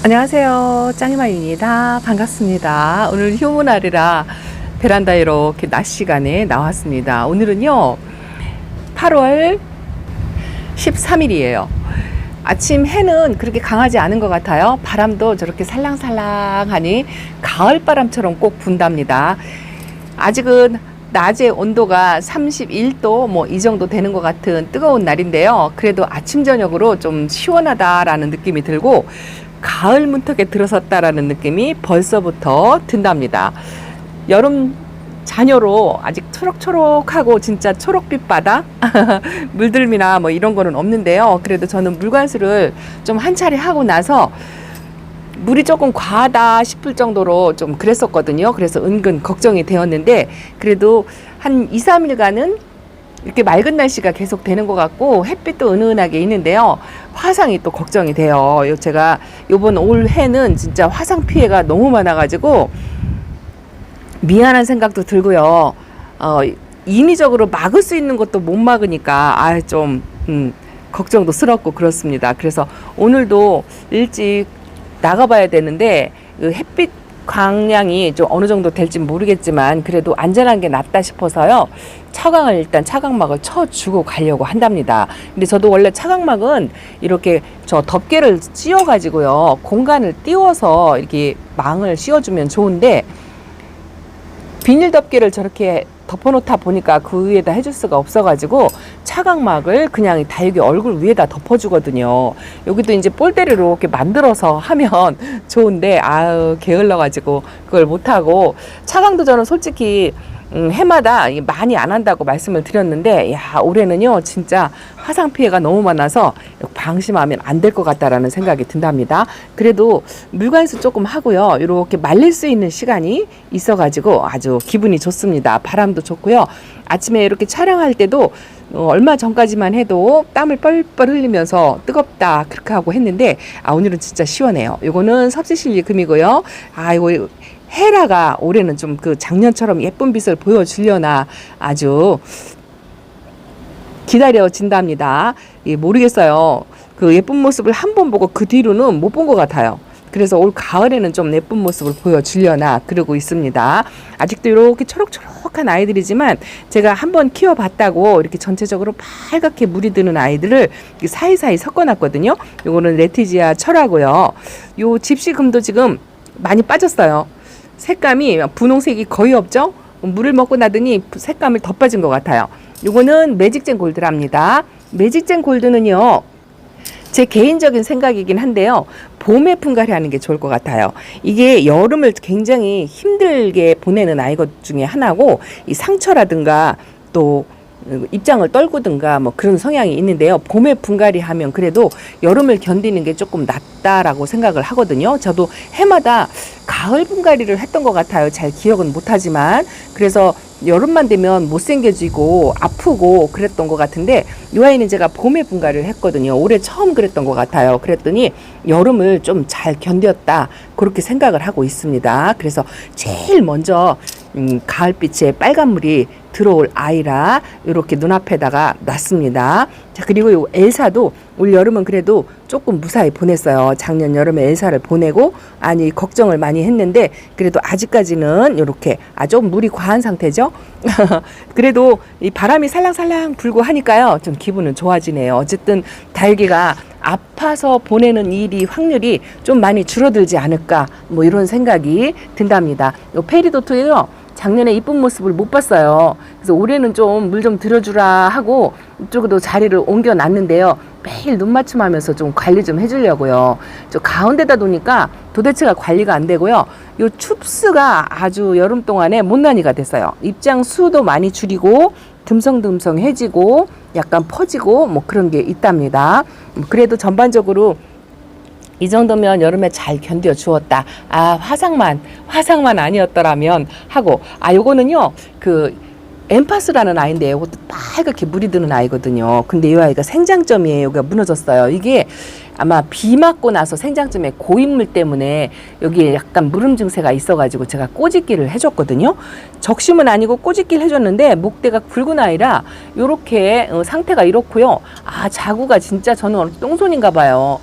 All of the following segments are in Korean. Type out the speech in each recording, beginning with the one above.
안녕하세요. 짱이마입니다. 반갑습니다. 오늘 휴무날이라 베란다에 이렇게 낮 시간에 나왔습니다. 오늘은요 8월 13일이에요 아침 해는 그렇게 강하지 않은 것 같아요. 바람도 저렇게 살랑살랑하니 가을바람처럼 꼭 분답니다. 아직은 낮에 온도가 31도 뭐 이 정도 되는 것 같은 뜨거운 날인데요. 그래도 아침 저녁으로 좀 시원하다라는 느낌이 들고 가을 문턱에 들어섰다라는 느낌이 벌써부터 든답니다. 여름 자녀로 아직 초록초록하고 진짜 초록빛 바다 물들미나 뭐 이런 거는 없는데요. 그래도 저는 물관수를 좀 한 차례 하고 나서 물이 조금 과하다 싶을 정도로 좀 그랬었거든요. 그래서 은근 걱정이 되었는데 그래도 한 2, 3일간은 이렇게 맑은 날씨가 계속 되는 것 같고 햇빛도 은은하게 있는데요. 화상이 또 걱정이 돼요. 제가 요번 올해는 진짜 화상 피해가 너무 많아가지고 미안한 생각도 들고요. 인위적으로 막을 수 있는 것도 못 막으니까 좀 걱정도 스럽고 그렇습니다. 그래서 오늘도 일찍 나가봐야 되는데 그 햇빛 광량이 좀 어느 정도 될지 모르겠지만 그래도 안전한 게 낫다 싶어서요. 일단 차광막을 쳐주고 가려고 한답니다. 근데 저도 원래 차광막은 이렇게 저 덮개를 씌워 가지고요 공간을 띄워서 이렇게 망을 씌워주면 좋은데 비닐 덮개를 저렇게 덮어놓다 보니까 그 위에다 해줄 수가 없어가지고 차광막을 그냥 다육이 얼굴 위에다 덮어주거든요. 여기도 이제 볼대를 이렇게 만들어서 하면 좋은데 게을러가지고 그걸 못하고 차광도 저는 솔직히 해마다 많이 안 한다고 말씀을 드렸는데 올해는요 진짜 화상 피해가 너무 많아서 방심하면 안 될 것 같다라는 생각이 든답니다. 그래도 물관수 조금 하고요 이렇게 말릴 수 있는 시간이 있어가지고 아주 기분이 좋습니다. 바람도 좋고요. 아침에 이렇게 촬영할 때도 얼마 전까지만 해도 땀을 뻘뻘 흘리면서 뜨겁다 그렇게 하고 했는데 오늘은 진짜 시원해요. 요거는 섭지실리 금이고요. 이거 헤라가 올해는 좀 그 작년처럼 예쁜 빛을 보여주려나 아주 기다려진답니다. 모르겠어요. 그 예쁜 모습을 한 번 보고 그 뒤로는 못 본 것 같아요. 그래서 올 가을에는 좀 예쁜 모습을 보여주려나 그러고 있습니다. 아직도 이렇게 초록초록한 아이들이지만 제가 한번 키워봤다고 이렇게 전체적으로 빨갛게 물이 드는 아이들을 사이사이 섞어놨거든요. 요거는 레티지아 철하고요. 요 집시금도 지금 많이 빠졌어요. 색감이 분홍색이 거의 없죠? 물을 먹고 나더니 색감이 더 빠진 것 같아요. 요거는 매직젠 골드랍니다. 매직젠 골드는요 제 개인적인 생각이긴 한데요 봄에 분갈이 하는 게 좋을 것 같아요. 이게 여름을 굉장히 힘들게 보내는 아이것 중에 하나고 이 상처라든가 또 입장을 떨구든가 뭐 그런 성향이 있는데요. 봄에 분갈이 하면 그래도 여름을 견디는 게 조금 낫다라고 생각을 하거든요. 저도 해마다 가을 분갈이를 했던 것 같아요. 잘 기억은 못하지만 그래서 여름만 되면 못생겨지고 아프고 그랬던 것 같은데 이 아이는 제가 봄에 분갈이를 했거든요. 올해 처음 그랬던 것 같아요. 그랬더니 여름을 좀 잘 견뎠다 그렇게 생각을 하고 있습니다. 그래서 제일 먼저 가을빛에 빨간물이 들어올 아이라 이렇게 눈앞에다가 놨습니다. 자, 그리고 이 엘사도 올 여름은 그래도 조금 무사히 보냈어요. 작년 여름에 엘사를 보내고 걱정을 많이 했는데 그래도 아직까지는 이렇게 아주 물이 과한 상태죠. 그래도 이 바람이 살랑살랑 불고 하니까요 좀 기분은 좋아지네요. 어쨌든 다육이가 아파서 보내는 확률이 좀 많이 줄어들지 않을까 뭐 이런 생각이 든답니다. 이 페리도트에요 작년에 이쁜 모습을 못 봤어요. 그래서 올해는 좀 물 좀 들여주라 하고 이쪽으로 자리를 옮겨놨는데요. 매일 눈 맞춤하면서 좀 관리 좀 해주려고요. 저 가운데다 두니까 도대체가 관리가 안 되고요. 요 춥스가 아주 여름 동안에 못난이가 됐어요. 입장 수도 많이 줄이고 듬성듬성해지고 약간 퍼지고 뭐 그런 게 있답니다. 그래도 전반적으로 이 정도면 여름에 잘 견뎌 주었다. 화상만 아니었더라면 하고 요거는요 엠파스라는 아이인데 이것도 빨갛게 물이 드는 아이거든요. 근데 이 아이가 생장점이에요. 여기가 무너졌어요. 이게 아마 비 맞고 나서 생장점에 고인물 때문에 여기에 약간 무름 증세가 있어가지고 제가 꼬집기를 해줬거든요. 적심은 아니고 꼬집기를 해줬는데 목대가 굵은 아이라 요렇게 상태가 이렇고요. 자구가 진짜 저는 똥손인가 봐요.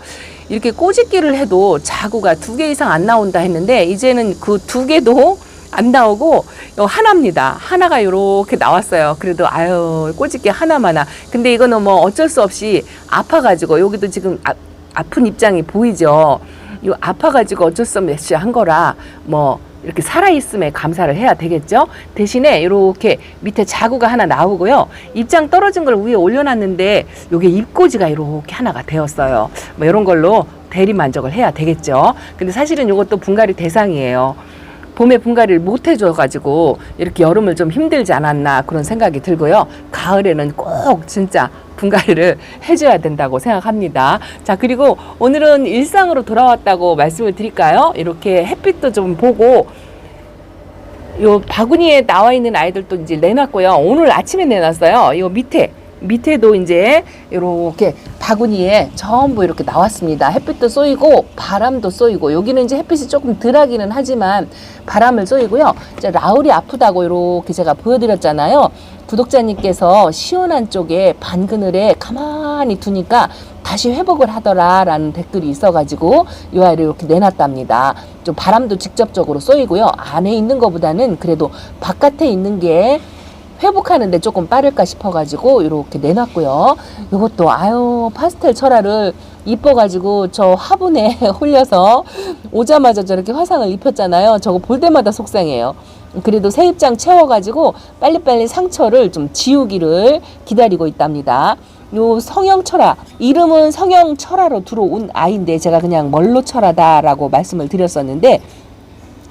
이렇게 꼬집기를 해도 자구가 2개 이상 안 나온다 했는데 이제는 그 2개도 안 나오고 하나입니다. 하나가 이렇게 나왔어요. 그래도 아유 꼬집기 하나마나. 근데 이거는 뭐 어쩔 수 없이 아파가지고 여기도 지금 아픈 입장이 보이죠. 이 아파가지고 어쩔 수 없이 한 거라 뭐 이렇게 살아있음에 감사를 해야 되겠죠. 대신에 이렇게 밑에 자구가 하나 나오고요. 입장 떨어진 걸 위에 올려놨는데 요게 입꼬지가 이렇게 하나가 되었어요. 뭐 이런 걸로 대리 만족을 해야 되겠죠. 근데 사실은 요것도 분갈이 대상이에요. 봄에 분갈이를 못 해줘가지고 이렇게 여름을 좀 힘들지 않았나 그런 생각이 들고요. 가을에는 꼭 진짜 분갈이를 해줘야 된다고 생각합니다. 자, 그리고 오늘은 일상으로 돌아왔다고 말씀을 드릴까요? 이렇게 햇빛도 좀 보고 요 바구니에 나와 있는 아이들도 이제 내놨고요. 오늘 아침에 내놨어요. 요 밑에도 이제 이렇게 바구니에 전부 이렇게 나왔습니다. 햇빛도 쏘이고 바람도 쏘이고 여기는 이제 햇빛이 조금 덜하기는 하지만 바람을 쏘이고요. 이제 라울이 아프다고 이렇게 제가 보여드렸잖아요. 구독자님께서 시원한 쪽에 반 그늘에 가만히 두니까 다시 회복을 하더라라는 댓글이 있어가지고 이 아이를 이렇게 내놨답니다. 좀 바람도 직접적으로 쏘이고요. 안에 있는 것보다는 그래도 바깥에 있는 게 회복하는데 조금 빠를까 싶어가지고 이렇게 내놨고요. 이것도 아유 파스텔 철화를 이뻐가지고 저 화분에 홀려서 오자마자 저렇게 화상을 입혔잖아요. 저거 볼 때마다 속상해요. 그래도 새 입장 채워가지고 빨리빨리 상처를 좀 지우기를 기다리고 있답니다. 요 성형철화, 이름은 성형철화로 들어온 아이인데 제가 그냥 멀로철화다라고 말씀을 드렸었는데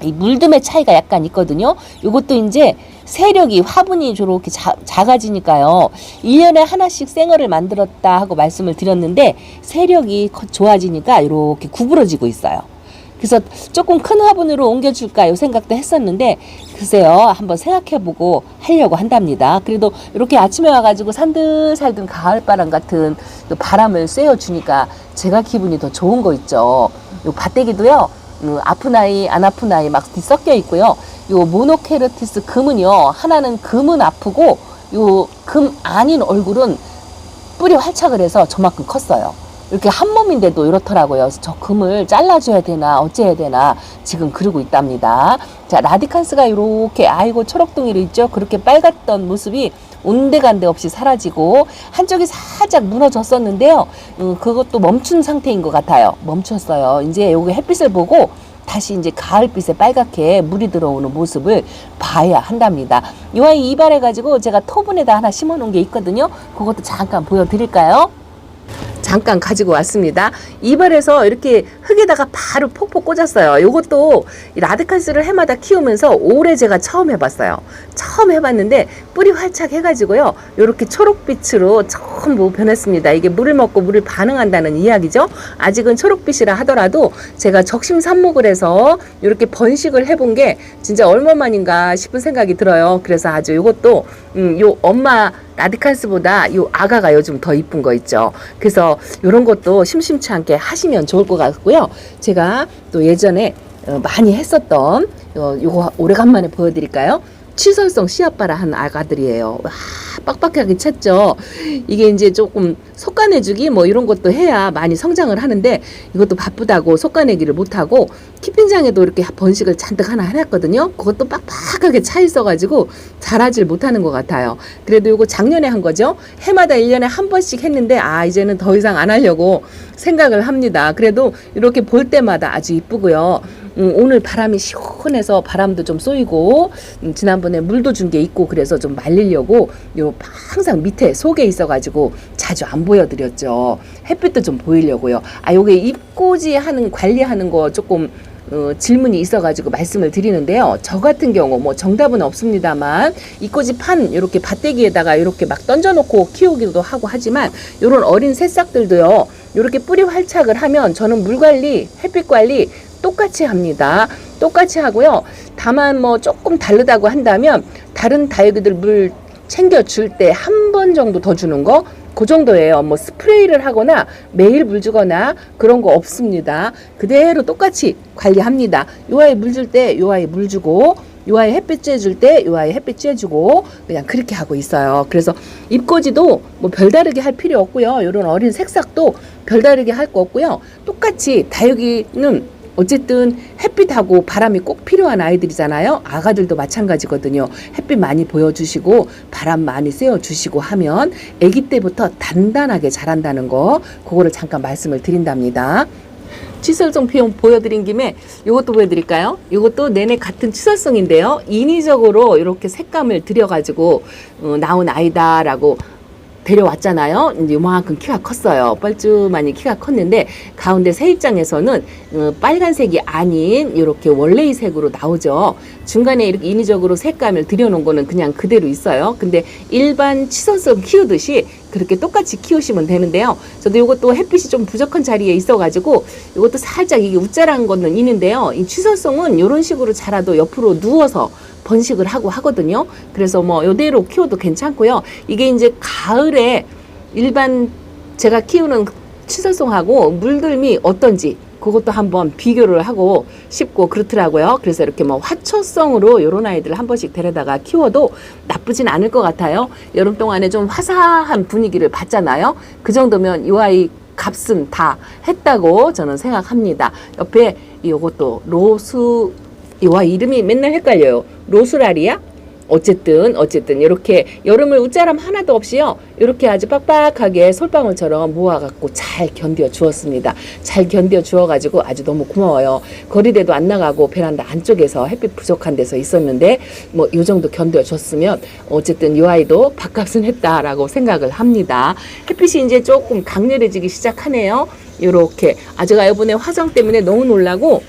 이 물듬의 차이가 약간 있거든요. 이것도 이제 세력이 화분이 저렇게 작아지니까요. 1년에 하나씩 생얼을 만들었다 하고 말씀을 드렸는데 세력이 좋아지니까 이렇게 구부러지고 있어요. 그래서 조금 큰 화분으로 옮겨줄까 요 생각도 했었는데 글쎄요 한번 생각해보고 하려고 한답니다. 그래도 이렇게 아침에 와가지고 산들살든 가을바람 같은 바람을 쐬어주니까 제가 기분이 더 좋은 거 있죠. 요 밭대기도요 아픈 아이 안 아픈 아이 막 섞여 있고요. 요 모노케르티스 금은요 하나는 금은 아프고 요 금 아닌 얼굴은 뿌리 활착을 해서 저만큼 컸어요. 이렇게 한 몸인데도 이렇더라고요. 그래서 저 금을 잘라줘야 되나 어째야 되나 지금 그러고 있답니다. 자, 라디칸스가 이렇게 아이고 초록둥이로 있죠. 그렇게 빨갛던 모습이 온데간데 없이 사라지고 한쪽이 살짝 무너졌었는데요. 그것도 멈춘 상태인 것 같아요. 멈췄어요. 이제 여기 햇빛을 보고 다시 이제 가을빛에 빨갛게 물이 들어오는 모습을 봐야 한답니다. 이 아이 이발해가지고 제가 토분에다 하나 심어놓은 게 있거든요. 그것도 잠깐 보여드릴까요? 잠깐 가지고 왔습니다. 이발해서 이렇게 흙에다가 바로 폭폭 꽂았어요. 이것도 라디칸스를 해마다 키우면서 올해 제가 처음 해봤어요. 처음 해봤는데 뿌리 활착 해가지고요. 이렇게 초록빛으로 처음 변했습니다. 이게 물을 먹고 물을 반응한다는 이야기죠. 아직은 초록빛이라 하더라도 제가 적심삼목을 해서 이렇게 번식을 해본 게 진짜 얼마만인가 싶은 생각이 들어요. 그래서 아주 이것도 요 엄마 라디칸스보다 요 아가가 요즘 더 이쁜 거 있죠. 그래서 이런 것도 심심치 않게 하시면 좋을 것 같고요. 제가 또 예전에 많이 했었던 요거 오래간만에 보여드릴까요? 취설성 씨앗바라 한 아가들이에요. 와, 빡빡하게 찼죠. 이게 이제 조금 속가내주기 뭐 이런 것도 해야 많이 성장을 하는데 이것도 바쁘다고 속가내기를 못하고 키핑장에도 이렇게 번식을 잔뜩 하나 해놨거든요. 그것도 빡빡하게 차 있어가지고 자라질 못하는 것 같아요. 그래도 이거 작년에 한 거죠. 해마다 1년에 한 번씩 했는데 이제는 더 이상 안 하려고 생각을 합니다. 그래도 이렇게 볼 때마다 아주 이쁘고요. 오늘 바람이 시원해서 바람도 좀 쏘이고 지난번에 물도 준 게 있고 그래서 좀 말리려고 요 항상 밑에 속에 있어가지고 자주 안 보여드렸죠. 햇빛도 좀 보이려고요. 요게 잎꽂이 하는 관리하는 거 조금 질문이 있어가지고 말씀을 드리는데요. 저 같은 경우 뭐 정답은 없습니다만 잎꽂이 판 이렇게 밭대기에다가 이렇게 막 던져놓고 키우기도 하고 하지만 이런 어린 새싹들도요. 이렇게 뿌리 활착을 하면 저는 물 관리, 햇빛 관리 똑같이 합니다. 똑같이 하고요. 다만 뭐 조금 다르다고 한다면 다른 다육이들 물 챙겨줄 때 한 번 정도 더 주는 거 그 정도예요. 뭐 스프레이를 하거나 매일 물 주거나 그런 거 없습니다. 그대로 똑같이 관리합니다. 요 아이 물 줄 때 요 아이 물 주고 요 아이 햇빛 쬐줄 때 요 아이 햇빛 쬐주고 그냥 그렇게 하고 있어요. 그래서 입꼬지도 뭐 별다르게 할 필요 없고요. 요런 어린 색삭도 별다르게 할 거 없고요. 똑같이 다육이는 어쨌든 햇빛하고 바람이 꼭 필요한 아이들이잖아요. 아가들도 마찬가지거든요. 햇빛 많이 보여주시고 바람 많이 쐬어주시고 하면 아기 때부터 단단하게 자란다는 거, 그거를 잠깐 말씀을 드린답니다. 치설성 피용 보여드린 김에 이것도 보여드릴까요? 이것도 내내 같은 치설성인데요. 인위적으로 이렇게 색감을 들여가지고 나온 아이다라고 데려왔잖아요. 이제 요만큼 키가 컸어요. 뻘쭘하니 키가 컸는데 가운데 새 입장에서는 빨간색이 아닌 이렇게 원래의 색으로 나오죠. 중간에 이렇게 인위적으로 색감을 들여놓은 거는 그냥 그대로 있어요. 근데 일반 치설성 키우듯이 그렇게 똑같이 키우시면 되는데요. 저도 이것도 햇빛이 좀 부족한 자리에 있어가지고 이것도 살짝 이게 우짜란 거는 있는데요. 이 치설성은 이런 식으로 자라도 옆으로 누워서 번식을 하고 하거든요. 그래서 뭐 이대로 키워도 괜찮고요. 이게 이제 가을에 일반 제가 키우는 치설송하고 물들미 어떤지 그것도 한번 비교를 하고 싶고 그렇더라고요. 그래서 이렇게 뭐 화초성으로 이런 아이들 한 번씩 데려다가 키워도 나쁘진 않을 것 같아요. 여름 동안에 좀 화사한 분위기를 받잖아요. 그 정도면 이 아이 값은 다 했다고 저는 생각합니다. 옆에 이것도 로스, 이와 이름이 맨날 헷갈려요. 로스라리아? 어쨌든 이렇게 여름을 웃자람 하나도 없이요. 이렇게 아주 빡빡하게 솔방울처럼 모아갖고 잘 견뎌 주었습니다. 잘 견뎌 주어가지고 아주 너무 고마워요. 거리대도 안 나가고 베란다 안쪽에서 햇빛 부족한 데서 있었는데 뭐 이 정도 견뎌 줬으면 어쨌든 이 아이도 밥값은 했다라고 생각을 합니다. 햇빛이 이제 조금 강렬해지기 시작하네요. 이렇게 아주가 이번에 화성 때문에 너무 놀라고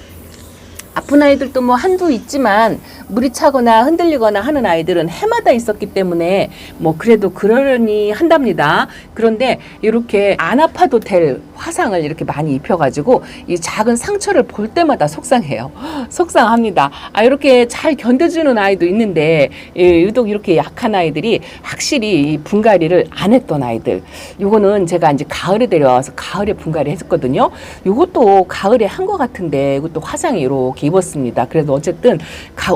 아픈 아이들도 뭐 한두 있지만 물이 차거나 흔들리거나 하는 아이들은 해마다 있었기 때문에 뭐 그래도 그러려니 한답니다. 그런데 이렇게 안 아파도 될 화상을 이렇게 많이 입혀가지고 이 작은 상처를 볼 때마다 속상해요. 속상합니다. 이렇게 잘 견뎌주는 아이도 있는데 유독 이렇게 약한 아이들이 확실히 이 분갈이를 안 했던 아이들, 요거는 제가 이제 가을에 데려와서 가을에 분갈이 했었거든요. 요것도 가을에 한 것 같은데 이것도 화상이 이렇게 입었습니다. 그래도 어쨌든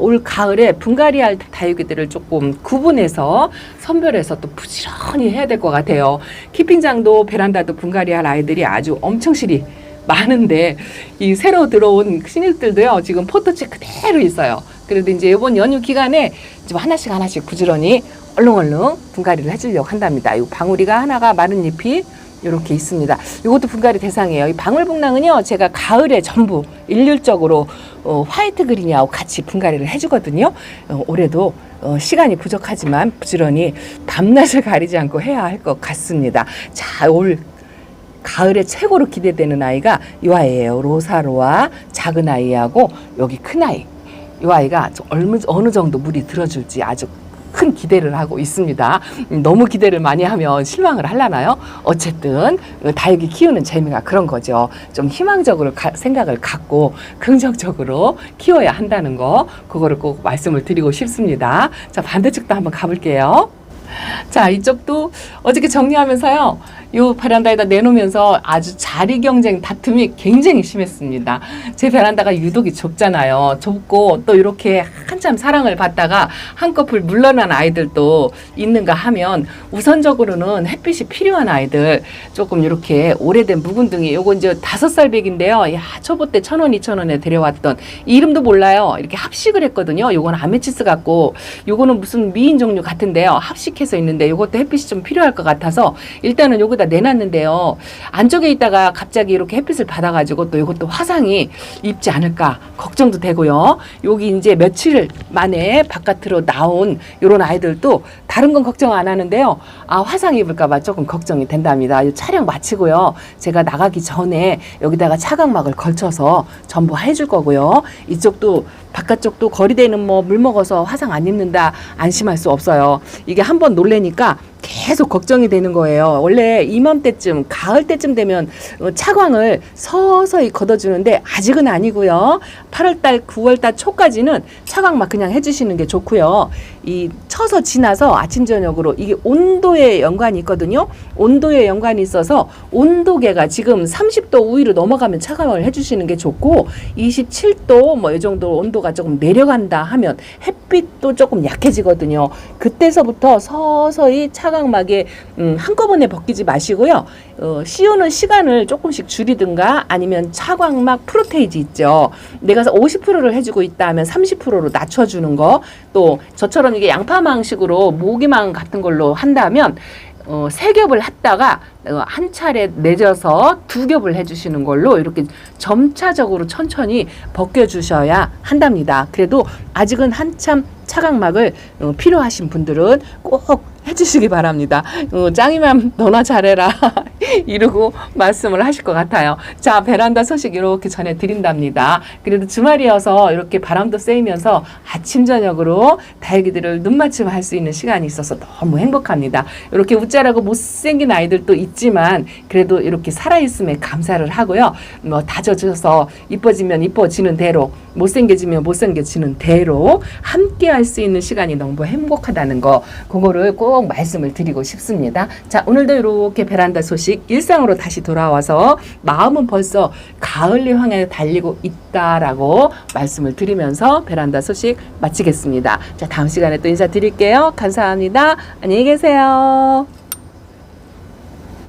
올 가을에 분갈이할 다육이들을 조금 구분해서 선별해서 또 부지런히 해야 될 것 같아요. 키핑장도 베란다도 분갈이할 아이들이 아주 엄청 실이 많은데 이 새로 들어온 신입들도요 지금 포토치 그대로 있어요. 그래도 이제 이번 연휴 기간에 좀 하나씩 부지런히 얼렁얼렁 분갈이를 해주려고 한답니다. 이 방울이가 하나가 마른 잎이 이렇게 있습니다. 이것도 분갈이 대상이에요. 이 방울복랑은요 제가 가을에 전부 일률적으로 화이트 그린이하고 같이 분갈이를 해주거든요. 올해도 시간이 부족하지만 부지런히 밤낮을 가리지 않고 해야 할 것 같습니다. 자, 올 가을에 최고로 기대되는 아이가 이 아이예요. 로사로와 작은 아이하고 여기 큰 아이. 이 아이가 어느 정도 물이 들어줄지 아주 큰 기대를 하고 있습니다. 너무 기대를 많이 하면 실망을 하려나요? 어쨌든 다육이 키우는 재미가 그런 거죠. 좀 희망적으로 생각을 갖고 긍정적으로 키워야 한다는 거, 그거를 꼭 말씀을 드리고 싶습니다. 자, 반대쪽도 한번 가볼게요. 자, 이쪽도 어저께 정리하면서요. 요 베란다에다 내놓으면서 아주 자리 경쟁 다툼이 굉장히 심했습니다. 제 베란다가 유독이 좁잖아요. 좁고 또 이렇게 한참 사랑을 받다가 한꺼풀 물러난 아이들도 있는가 하면 우선적으로는 햇빛이 필요한 아이들, 조금 이렇게 오래된 묵은둥이, 요거 이제 5살 백인데요. 야, 초보 때 1,000원, 2,000원에 데려왔던, 이름도 몰라요. 이렇게 합식을 했거든요. 요거는 아메치스 같고 요거는 무슨 미인 종류 같은데요. 합식해서 있는데 요것도 햇빛이 좀 필요할 것 같아서 일단은 요거다 내놨는데요. 안쪽에 있다가 갑자기 이렇게 햇빛을 받아가지고 또 이것도 화상이 입지 않을까 걱정도 되고요. 여기 이제 며칠 만에 바깥으로 나온 이런 아이들도 다른 건 걱정 안 하는데요. 화상 입을까봐 조금 걱정이 된답니다. 이 촬영 마치고요. 제가 나가기 전에 여기다가 차각막을 걸쳐서 전부 해줄 거고요. 이쪽도 바깥쪽도 거리대는 뭐 물 먹어서 화상 안 입는다 안심할 수 없어요. 이게 한번 놀래니까 계속 걱정이 되는 거예요. 원래 이맘때쯤, 가을 때쯤 되면 차광을 서서히 걷어주는데 아직은 아니고요. 8월달, 9월달 초까지는 차광 그냥 해주시는 게 좋고요. 이 쳐서 지나서 아침 저녁으로 이게 온도에 연관이 있거든요. 온도에 연관이 있어서 온도계가 지금 30도 위로 넘어가면 차광을 해주시는 게 좋고 27도 이 정도 온도가 조금 내려간다 하면 햇빛도 조금 약해지거든요. 그때서부터 서서히 차광막에 한꺼번에 벗기지 마시고요. 씌우는 시간을 조금씩 줄이든가 아니면 차광막 프로테이지 있죠. 내가 50%를 해주고 있다 하면 30%로 낮춰주는 거, 또 저처럼 이게 양파망식으로 모기망 같은 걸로 한다면 3겹을 했다가 한 차례 내져서 2겹을 해주시는 걸로 이렇게 점차적으로 천천히 벗겨주셔야 한답니다. 그래도 아직은 한참 차광막을 필요하신 분들은 꼭 해주시기 바랍니다. 짱이맘 너나 잘해라 이러고 말씀을 하실 것 같아요. 자, 베란다 소식 이렇게 전해드린답니다. 그래도 주말이어서 이렇게 바람도 쐬면서 아침 저녁으로 다육이들을 눈맞춤 할 수 있는 시간이 있어서 너무 행복합니다. 이렇게 웃자라고 못생긴 아이들도 있지만 그래도 이렇게 살아있음에 감사를 하고요. 다져져서 이뻐지면 이뻐지는 대로, 못생겨지면 못생겨지는 대로 함께 할 수 있는 시간이 너무 행복하다는 거, 그거를 꼭 말씀을 드리고 싶습니다. 자, 오늘도 이렇게 베란다 소식 일상으로 다시 돌아와서 마음은 벌써 가을을 향해 달리고 있다라고 말씀을 드리면서 베란다 소식 마치겠습니다. 자, 다음 시간에 또 인사드릴게요. 감사합니다. 안녕히 계세요.